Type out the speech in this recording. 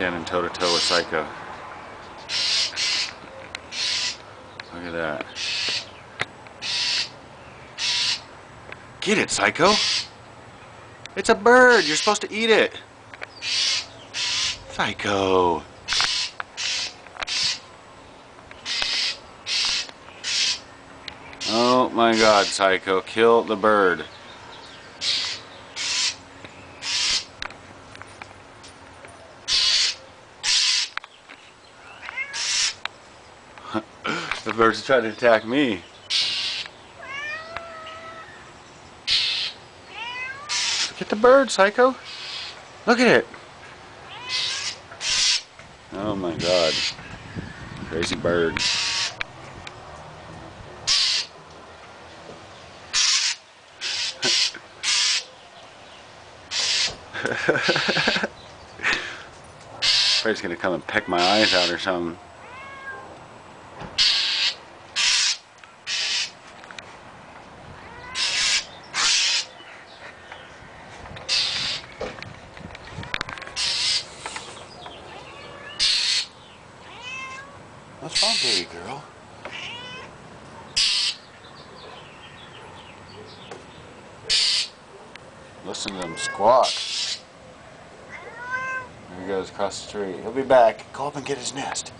standing toe to toe with Psycho. Look at that. Get it, Psycho. It's a bird. You're supposed to eat it. Psycho. Oh my God, Psycho. Kill the bird. The bird's trying to attack me. Get the bird, Psycho. Look at it. Oh my God. Crazy bird. Bird's gonna come and peck my eyes out or something. What's wrong, baby girl? Listen to them squawk. There he goes across the street. He'll be back. Go up and get his nest.